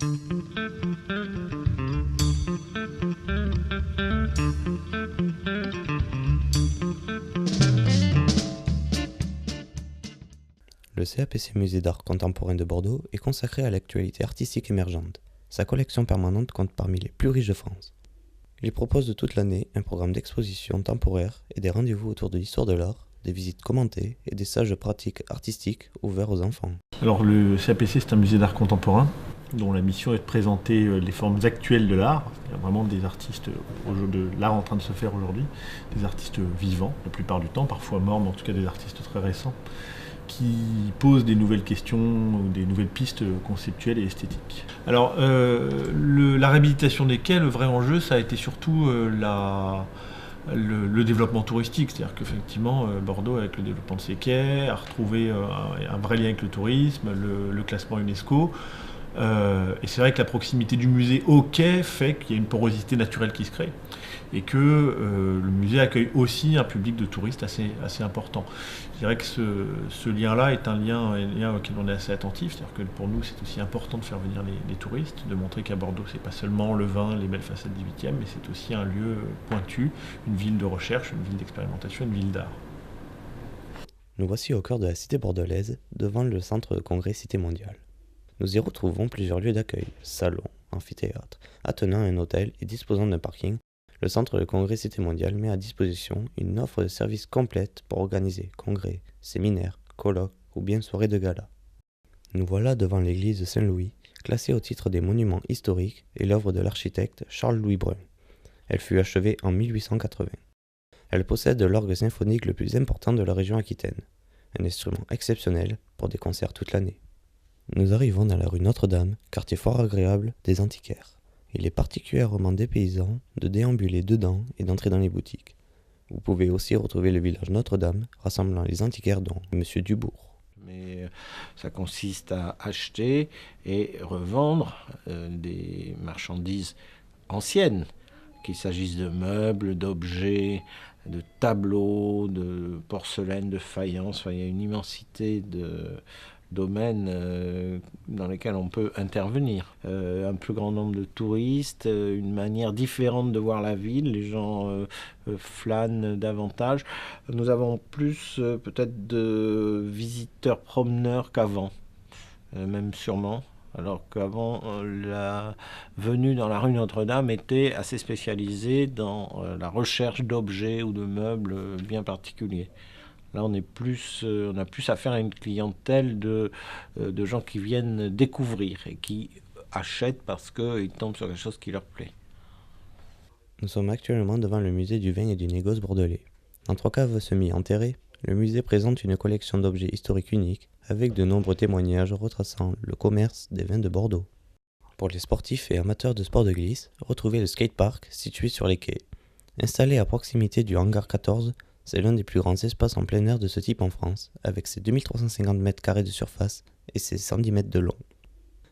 Le CAPC Musée d'Art Contemporain de Bordeaux est consacré à l'actualité artistique émergente. Sa collection permanente compte parmi les plus riches de France. Il propose toute l'année un programme d'exposition temporaire et des rendez-vous autour de l'histoire de l'art, des visites commentées et des stages de pratique artistique ouverts aux enfants. Alors le CAPC, c'est un musée d'art contemporain dont la mission est de présenter les formes actuelles de l'art. Il y a vraiment des artistes, de l'art en train de se faire aujourd'hui, des artistes vivants la plupart du temps, parfois morts, mais en tout cas des artistes très récents, qui posent des nouvelles questions ou des nouvelles pistes conceptuelles et esthétiques. Alors, la réhabilitation des quais, le vrai enjeu, ça a été surtout le développement touristique. C'est-à-dire qu'effectivement, Bordeaux, avec le développement de ses quais, a retrouvé un vrai lien avec le tourisme, le classement UNESCO. Et c'est vrai que la proximité du musée au quai fait qu'il y a une porosité naturelle qui se crée. Et que le musée accueille aussi un public de touristes assez important. Je dirais que ce lien-là est un lien auquel on est assez attentif, c'est-à-dire que pour nous c'est aussi important de faire venir les touristes, de montrer qu'à Bordeaux c'est pas seulement le vin, les belles façades 18e, mais c'est aussi un lieu pointu, une ville de recherche, une ville d'expérimentation, une ville d'art. Nous voici au cœur de la cité bordelaise, devant le centre de congrès Cité Mondiale. Nous y retrouvons plusieurs lieux d'accueil, salons, amphithéâtres, attenant un hôtel et disposant d'un parking. Le centre de congrès Cité Mondiale met à disposition une offre de services complète pour organiser congrès, séminaires, colloques ou bien soirées de gala. Nous voilà devant l'église de Saint-Louis, classée au titre des monuments historiques et l'œuvre de l'architecte Charles-Louis Brun. Elle fut achevée en 1880. Elle possède l'orgue symphonique le plus important de la région aquitaine, un instrument exceptionnel pour des concerts toute l'année. Nous arrivons dans la rue Notre-Dame, quartier fort agréable des antiquaires. Il est particulièrement dépaysant de déambuler dedans et d'entrer dans les boutiques. Vous pouvez aussi retrouver le village Notre-Dame, rassemblant les antiquaires dont M. Dubourg. Mais ça consiste à acheter et revendre des marchandises anciennes, qu'il s'agisse de meubles, d'objets, de tableaux, de porcelaine, de faïence. Enfin, il y a une immensité de domaines dans lesquels on peut intervenir. Un plus grand nombre de touristes, une manière différente de voir la ville, les gens flânent davantage. Nous avons plus peut-être de visiteurs promeneurs qu'avant, même sûrement. Alors qu'avant, la venue dans la rue Notre-Dame était assez spécialisée dans la recherche d'objets ou de meubles bien particuliers. Là, on a plus affaire à une clientèle de gens qui viennent découvrir et qui achètent parce qu'ils tombent sur quelque chose qui leur plaît. Nous sommes actuellement devant le musée du vin et du négoce bordelais. En 3 caves semi-enterrées, le musée présente une collection d'objets historiques uniques avec de nombreux témoignages retraçant le commerce des vins de Bordeaux. Pour les sportifs et amateurs de sport de glisse, retrouvez le skatepark situé sur les quais. Installé à proximité du hangar 14, c'est l'un des plus grands espaces en plein air de ce type en France, avec ses 2350 m² de surface et ses 110 mètres de long.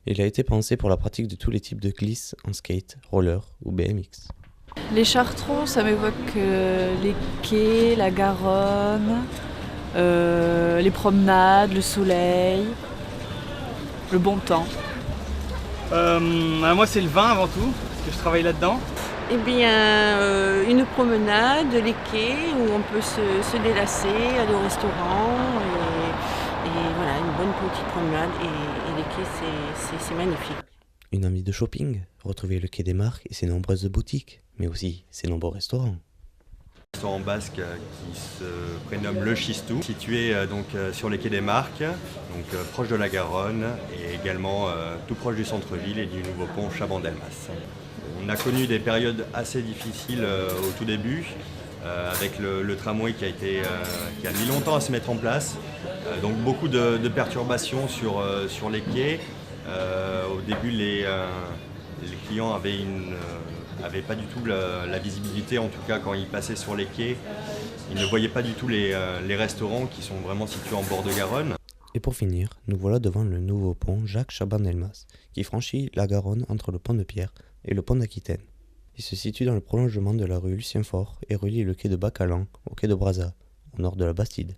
Il a été pensé pour la pratique de tous les types de glisse en skate, roller ou BMX. Les Chartrons, ça m'évoque les quais, la Garonne, les promenades, le soleil, le bon temps. Moi c'est le vin avant tout, parce que je travaille là-dedans. Eh bien, une promenade, les quais où on peut se délasser, aller au restaurant et voilà, une bonne petite promenade et les quais c'est magnifique. Une envie de shopping? Retrouvez le quai des Marques et ses nombreuses boutiques, mais aussi ses nombreux restaurants. Restaurant basque qui se prénomme Le Chistou, situé sur les quais des Marques, proche de la Garonne et également tout proche du centre-ville et du nouveau pont Chabandelmas. On a connu des périodes assez difficiles au tout début, avec le tramway qui a mis longtemps à se mettre en place, donc beaucoup de perturbations sur les quais. Au début, les clients avaient pas du tout la visibilité, en tout cas quand ils passaient sur les quais, ils ne voyaient pas du tout les restaurants qui sont vraiment situés en bord de Garonne. Et pour finir, nous voilà devant le nouveau pont Jacques Chaban-Delmas, qui franchit la Garonne entre le pont de Pierre et le pont d'Aquitaine. Il se situe dans le prolongement de la rue Lucien Faure et relie le quai de Bacalan au quai de Brazza, au nord de la Bastide.